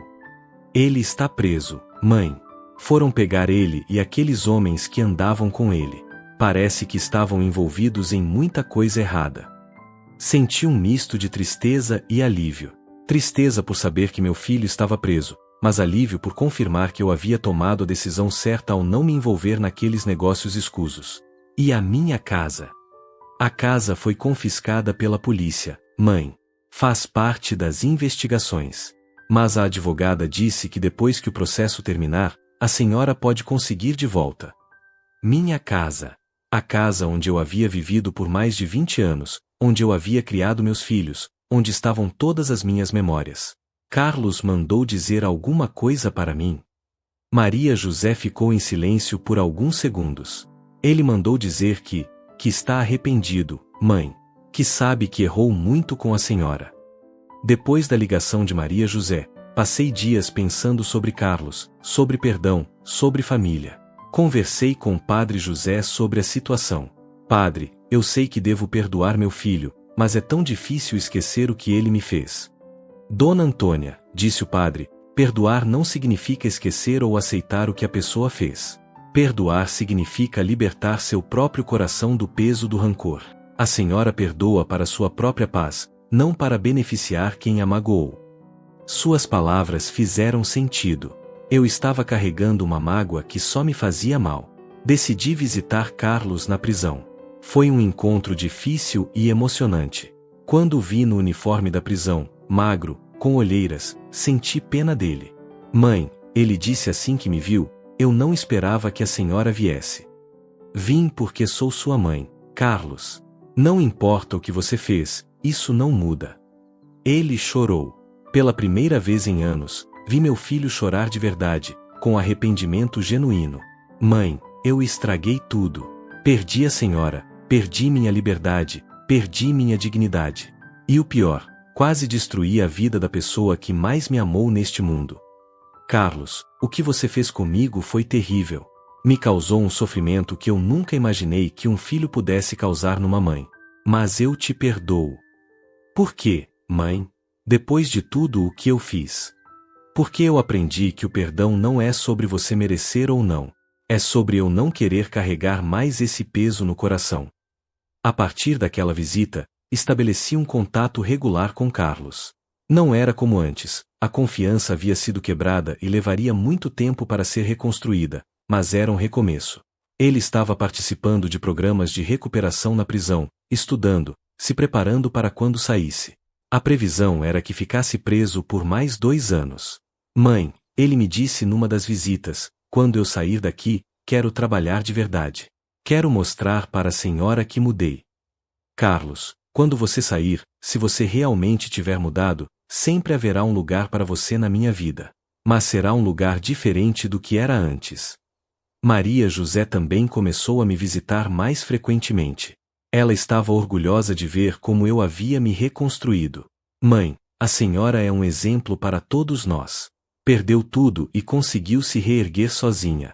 Ele está preso, mãe. Foram pegar ele e aqueles homens que andavam com ele. Parece que estavam envolvidos em muita coisa errada. Senti um misto de tristeza e alívio. Tristeza por saber que meu filho estava preso, mas alívio por confirmar que eu havia tomado a decisão certa ao não me envolver naqueles negócios escusos. E a minha casa? A casa foi confiscada pela polícia, mãe. Faz parte das investigações. Mas a advogada disse que depois que o processo terminar, a senhora pode conseguir de volta. Minha casa. A casa onde eu havia vivido por mais de 20 anos, onde eu havia criado meus filhos, onde estavam todas as minhas memórias. Carlos mandou dizer alguma coisa para mim. Maria José ficou em silêncio por alguns segundos. Ele mandou dizer que está arrependido, mãe, que sabe que errou muito com a senhora. Depois da ligação de Maria José, passei dias pensando sobre Carlos, sobre perdão, sobre família. Conversei com o Padre José sobre a situação. Padre, eu sei que devo perdoar meu filho, mas é tão difícil esquecer o que ele me fez. Dona Antônia, disse o padre, perdoar não significa esquecer ou aceitar o que a pessoa fez. Perdoar significa libertar seu próprio coração do peso do rancor. A senhora perdoa para sua própria paz, não para beneficiar quem a magoou. Suas palavras fizeram sentido. Eu estava carregando uma mágoa que só me fazia mal. Decidi visitar Carlos na prisão. Foi um encontro difícil e emocionante. Quando o vi no uniforme da prisão, magro, com olheiras, senti pena dele. Mãe, ele disse assim que me viu, eu não esperava que a senhora viesse. Vim porque sou sua mãe, Carlos. Não importa o que você fez, isso não muda. Ele chorou. Pela primeira vez em anos, vi meu filho chorar de verdade, com arrependimento genuíno. Mãe, eu estraguei tudo. Perdi a senhora, perdi minha liberdade, perdi minha dignidade. E o pior, quase destruí a vida da pessoa que mais me amou neste mundo. Carlos, o que você fez comigo foi terrível. Me causou um sofrimento que eu nunca imaginei que um filho pudesse causar numa mãe. Mas eu te perdoo. Por quê, mãe? Depois de tudo o que eu fiz. Porque eu aprendi que o perdão não é sobre você merecer ou não. É sobre eu não querer carregar mais esse peso no coração. A partir daquela visita, estabeleci um contato regular com Carlos. Não era como antes, a confiança havia sido quebrada e levaria muito tempo para ser reconstruída, mas era um recomeço. Ele estava participando de programas de recuperação na prisão, estudando, se preparando para quando saísse. A previsão era que ficasse preso por mais 2 anos. Mãe, ele me disse numa das visitas, quando eu sair daqui, quero trabalhar de verdade. Quero mostrar para a senhora que mudei. Carlos, quando você sair, se você realmente tiver mudado, sempre haverá um lugar para você na minha vida. Mas será um lugar diferente do que era antes. Maria José também começou a me visitar mais frequentemente. Ela estava orgulhosa de ver como eu havia me reconstruído. Mãe, a senhora é um exemplo para todos nós. Perdeu tudo e conseguiu se reerguer sozinha.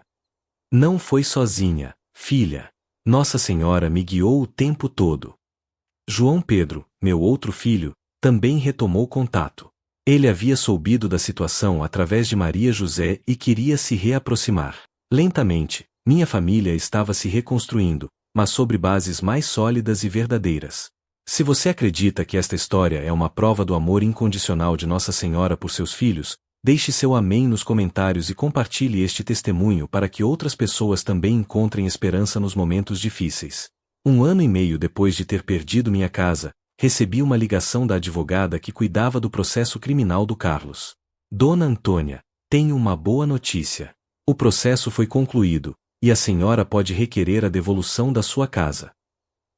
Não foi sozinha, filha. Nossa Senhora me guiou o tempo todo. João Pedro, meu outro filho, também retomou contato. Ele havia soubido da situação através de Maria José e queria se reaproximar. Lentamente, minha família estava se reconstruindo, mas sobre bases mais sólidas e verdadeiras. Se você acredita que esta história é uma prova do amor incondicional de Nossa Senhora por seus filhos, deixe seu amém nos comentários e compartilhe este testemunho para que outras pessoas também encontrem esperança nos momentos difíceis. 1 ano e meio depois de ter perdido minha casa, recebi uma ligação da advogada que cuidava do processo criminal do Carlos. Dona Antônia, tenho uma boa notícia. O processo foi concluído, e a senhora pode requerer a devolução da sua casa.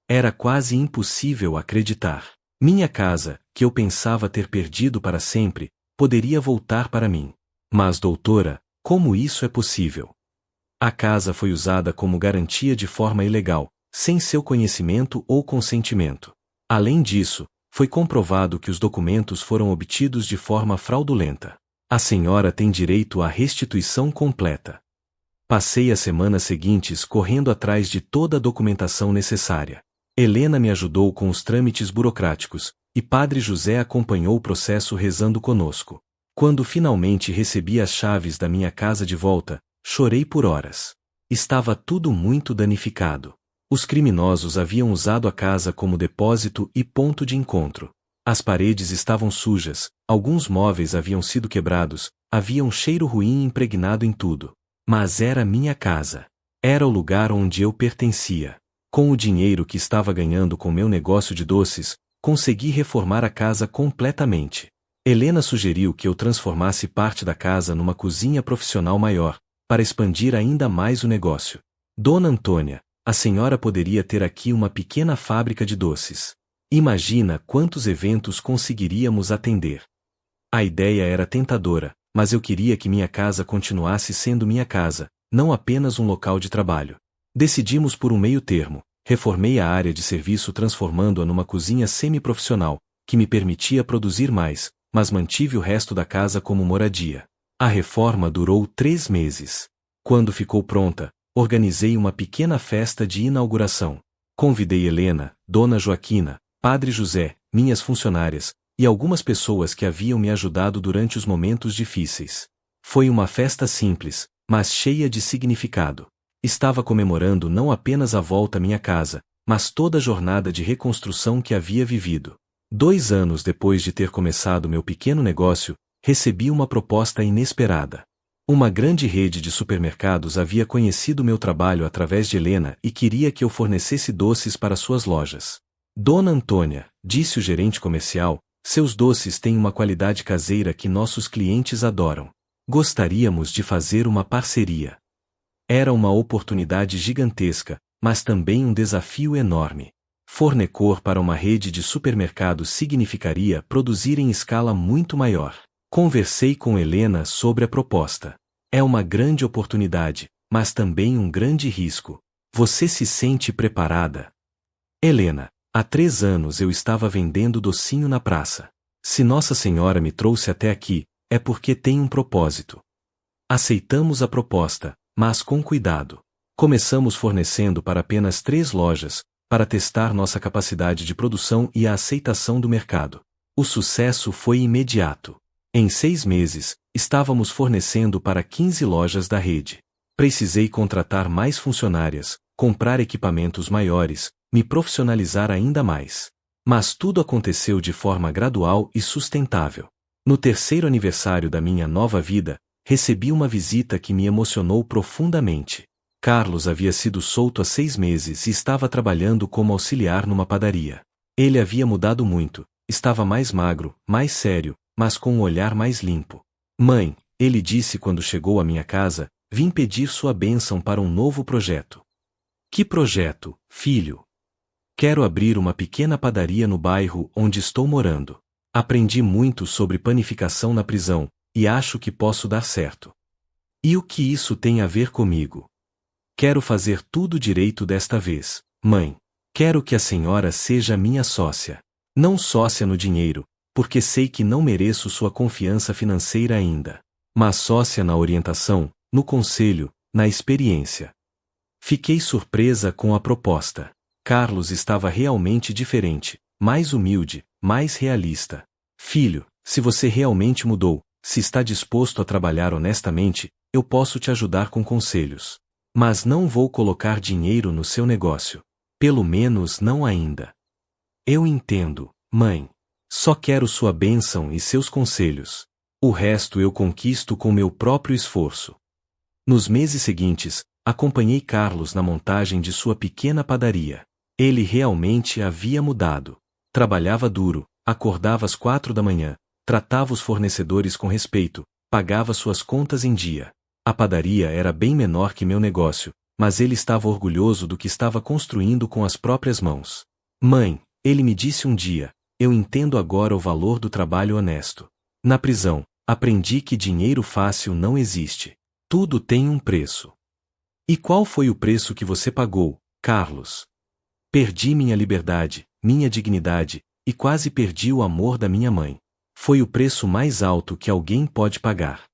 Era quase impossível acreditar. Minha casa, que eu pensava ter perdido para sempre, poderia voltar para mim. Mas, doutora, como isso é possível? A casa foi usada como garantia de forma ilegal, sem seu conhecimento ou consentimento. Além disso, foi comprovado que os documentos foram obtidos de forma fraudulenta. A senhora tem direito à restituição completa. Passei as semanas seguintes correndo atrás de toda a documentação necessária. Helena me ajudou com os trâmites burocráticos, e Padre José acompanhou o processo rezando conosco. Quando finalmente recebi as chaves da minha casa de volta, chorei por horas. Estava tudo muito danificado. Os criminosos haviam usado a casa como depósito e ponto de encontro. As paredes estavam sujas, alguns móveis haviam sido quebrados, havia um cheiro ruim impregnado em tudo. Mas era minha casa. Era o lugar onde eu pertencia. Com o dinheiro que estava ganhando com meu negócio de doces, consegui reformar a casa completamente. Helena sugeriu que eu transformasse parte da casa numa cozinha profissional maior, para expandir ainda mais o negócio. Dona Antônia, a senhora poderia ter aqui uma pequena fábrica de doces. Imagina quantos eventos conseguiríamos atender. A ideia era tentadora, mas eu queria que minha casa continuasse sendo minha casa, não apenas um local de trabalho. Decidimos por um meio termo. Reformei a área de serviço transformando-a numa cozinha semi-profissional, que me permitia produzir mais, mas mantive o resto da casa como moradia. A reforma durou 3 meses. Quando ficou pronta, organizei uma pequena festa de inauguração. Convidei Helena, Dona Joaquina, Padre José, minhas funcionárias, e algumas pessoas que haviam me ajudado durante os momentos difíceis. Foi uma festa simples, mas cheia de significado. Estava comemorando não apenas a volta à minha casa, mas toda a jornada de reconstrução que havia vivido. 2 anos depois de ter começado meu pequeno negócio, recebi uma proposta inesperada. Uma grande rede de supermercados havia conhecido meu trabalho através de Helena e queria que eu fornecesse doces para suas lojas. Dona Antônia, disse o gerente comercial, seus doces têm uma qualidade caseira que nossos clientes adoram. Gostaríamos de fazer uma parceria. Era uma oportunidade gigantesca, mas também um desafio enorme. Fornecer para uma rede de supermercados significaria produzir em escala muito maior. Conversei com Helena sobre a proposta. É uma grande oportunidade, mas também um grande risco. Você se sente preparada? Helena, há 3 anos eu estava vendendo docinho na praça. Se Nossa Senhora me trouxe até aqui, é porque tem um propósito. Aceitamos a proposta, mas com cuidado. Começamos fornecendo para apenas 3 lojas, para testar nossa capacidade de produção e a aceitação do mercado. O sucesso foi imediato. Em 6 meses, estávamos fornecendo para 15 lojas da rede. Precisei contratar mais funcionárias, comprar equipamentos maiores, me profissionalizar ainda mais. Mas tudo aconteceu de forma gradual e sustentável. No 3º aniversário da minha nova vida, recebi uma visita que me emocionou profundamente. Carlos havia sido solto há 6 meses e estava trabalhando como auxiliar numa padaria. Ele havia mudado muito, estava mais magro, mais sério, mas com um olhar mais limpo. Mãe, ele disse quando chegou à minha casa, vim pedir sua bênção para um novo projeto. Que projeto, filho? Quero abrir uma pequena padaria no bairro onde estou morando. Aprendi muito sobre panificação na prisão, e acho que posso dar certo. E o que isso tem a ver comigo? Quero fazer tudo direito desta vez, mãe. Quero que a senhora seja minha sócia. Não sócia no dinheiro, porque sei que não mereço sua confiança financeira ainda. Mas sócia na orientação, no conselho, na experiência. Fiquei surpresa com a proposta. Carlos estava realmente diferente, mais humilde, mais realista. Filho, se você realmente mudou, se está disposto a trabalhar honestamente, eu posso te ajudar com conselhos. Mas não vou colocar dinheiro no seu negócio. Pelo menos não ainda. Eu entendo, mãe. Só quero sua bênção e seus conselhos. O resto eu conquisto com meu próprio esforço. Nos meses seguintes, acompanhei Carlos na montagem de sua pequena padaria. Ele realmente havia mudado. Trabalhava duro, acordava às 4 da manhã, tratava os fornecedores com respeito, pagava suas contas em dia. A padaria era bem menor que meu negócio, mas ele estava orgulhoso do que estava construindo com as próprias mãos. Mãe, ele me disse um dia, eu entendo agora o valor do trabalho honesto. Na prisão, aprendi que dinheiro fácil não existe. Tudo tem um preço. E qual foi o preço que você pagou, Carlos? Perdi minha liberdade, minha dignidade, e quase perdi o amor da minha mãe. Foi o preço mais alto que alguém pode pagar.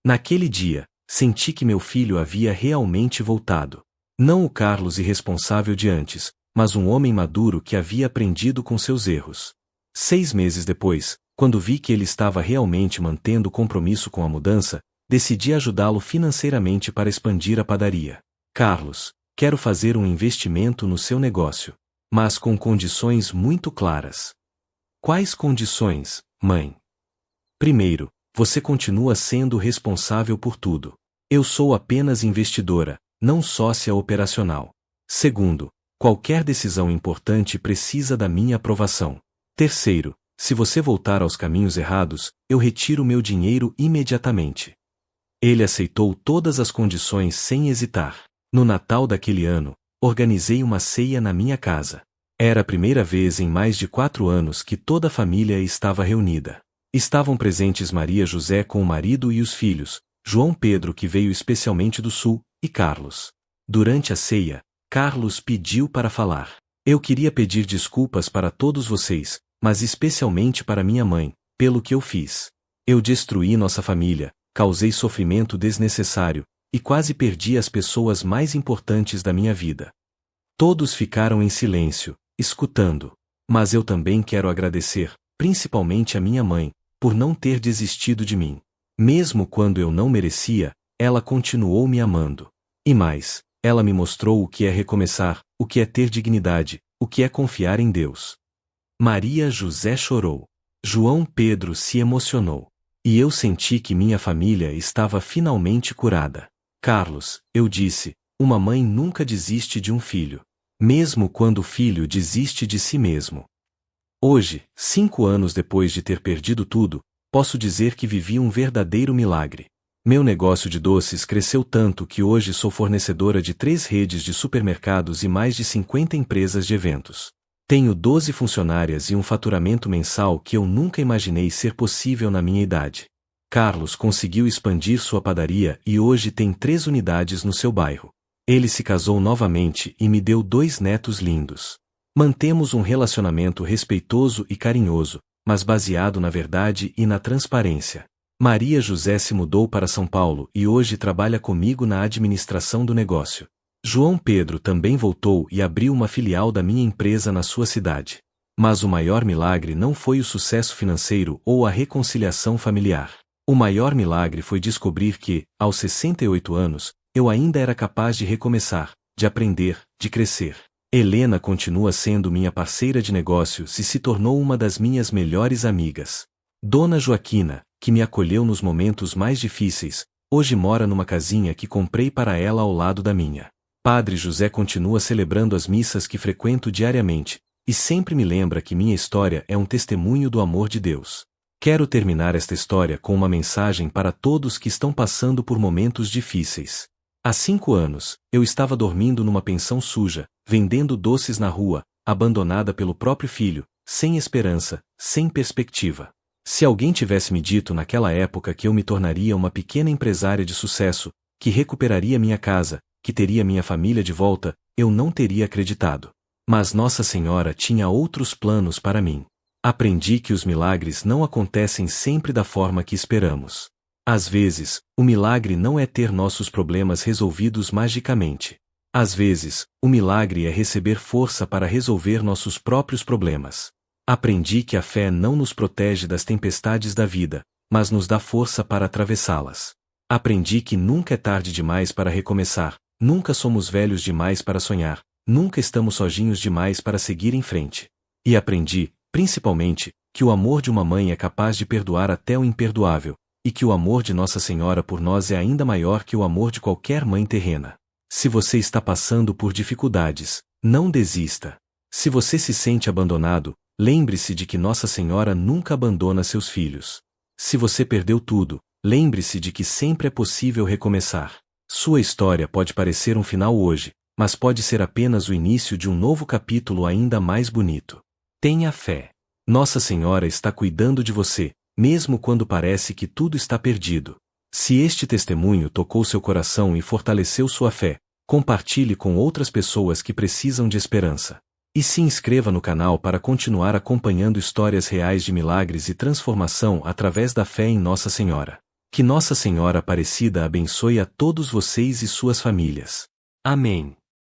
Naquele dia, senti que meu filho havia realmente voltado. Não o Carlos irresponsável de antes, mas um homem maduro que havia aprendido com seus erros. 6 meses depois, quando vi que ele estava realmente mantendo compromisso com a mudança, decidi ajudá-lo financeiramente para expandir a padaria. Carlos, quero fazer um investimento no seu negócio, mas com condições muito claras. Quais condições, mãe? Primeiro, você continua sendo responsável por tudo. Eu sou apenas investidora, não sócia operacional. Segundo, qualquer decisão importante precisa da minha aprovação. Terceiro, se você voltar aos caminhos errados, eu retiro meu dinheiro imediatamente. Ele aceitou todas as condições sem hesitar. No Natal daquele ano, organizei uma ceia na minha casa. Era a primeira vez em mais de 4 anos que toda a família estava reunida. Estavam presentes Maria José com o marido e os filhos, João Pedro que veio especialmente do sul, e Carlos. Durante a ceia, Carlos pediu para falar. Eu queria pedir desculpas para todos vocês, mas especialmente para minha mãe, pelo que eu fiz. Eu destruí nossa família, causei sofrimento desnecessário, e quase perdi as pessoas mais importantes da minha vida. Todos ficaram em silêncio, escutando. Mas eu também quero agradecer, principalmente a minha mãe, por não ter desistido de mim. Mesmo quando eu não merecia, ela continuou me amando. E mais, ela me mostrou o que é recomeçar, o que é ter dignidade, o que é confiar em Deus. Maria José chorou. João Pedro se emocionou. E eu senti que minha família estava finalmente curada. Carlos, eu disse, uma mãe nunca desiste de um filho. Mesmo quando o filho desiste de si mesmo. Hoje, 5 anos depois de ter perdido tudo, posso dizer que vivi um verdadeiro milagre. Meu negócio de doces cresceu tanto que hoje sou fornecedora de 3 redes de supermercados e mais de 50 empresas de eventos. Tenho 12 funcionárias e um faturamento mensal que eu nunca imaginei ser possível na minha idade. Carlos conseguiu expandir sua padaria e hoje tem 3 unidades no seu bairro. Ele se casou novamente e me deu 2 netos lindos. Mantemos um relacionamento respeitoso e carinhoso, mas baseado na verdade e na transparência. Maria José se mudou para São Paulo e hoje trabalha comigo na administração do negócio. João Pedro também voltou e abriu uma filial da minha empresa na sua cidade. Mas o maior milagre não foi o sucesso financeiro ou a reconciliação familiar. O maior milagre foi descobrir que, aos 68 anos, eu ainda era capaz de recomeçar, de aprender, de crescer. Helena continua sendo minha parceira de negócios e se tornou uma das minhas melhores amigas. Dona Joaquina, que me acolheu nos momentos mais difíceis, hoje mora numa casinha que comprei para ela ao lado da minha. Padre José continua celebrando as missas que frequento diariamente, e sempre me lembra que minha história é um testemunho do amor de Deus. Quero terminar esta história com uma mensagem para todos que estão passando por momentos difíceis. Há 5 anos, eu estava dormindo numa pensão suja, vendendo doces na rua, abandonada pelo próprio filho, sem esperança, sem perspectiva. Se alguém tivesse me dito naquela época que eu me tornaria uma pequena empresária de sucesso, que recuperaria minha casa, que teria minha família de volta, eu não teria acreditado. Mas Nossa Senhora tinha outros planos para mim. Aprendi que os milagres não acontecem sempre da forma que esperamos. Às vezes, o milagre não é ter nossos problemas resolvidos magicamente. Às vezes, o milagre é receber força para resolver nossos próprios problemas. Aprendi que a fé não nos protege das tempestades da vida, mas nos dá força para atravessá-las. Aprendi que nunca é tarde demais para recomeçar, nunca somos velhos demais para sonhar, nunca estamos sozinhos demais para seguir em frente. E aprendi, principalmente, que o amor de uma mãe é capaz de perdoar até o imperdoável, e que o amor de Nossa Senhora por nós é ainda maior que o amor de qualquer mãe terrena. Se você está passando por dificuldades, não desista. Se você se sente abandonado, lembre-se de que Nossa Senhora nunca abandona seus filhos. Se você perdeu tudo, lembre-se de que sempre é possível recomeçar. Sua história pode parecer um final hoje, mas pode ser apenas o início de um novo capítulo ainda mais bonito. Tenha fé. Nossa Senhora está cuidando de você, mesmo quando parece que tudo está perdido. Se este testemunho tocou seu coração e fortaleceu sua fé, compartilhe com outras pessoas que precisam de esperança. E se inscreva no canal para continuar acompanhando histórias reais de milagres e transformação através da fé em Nossa Senhora. Que Nossa Senhora Aparecida abençoe a todos vocês e suas famílias. Amém.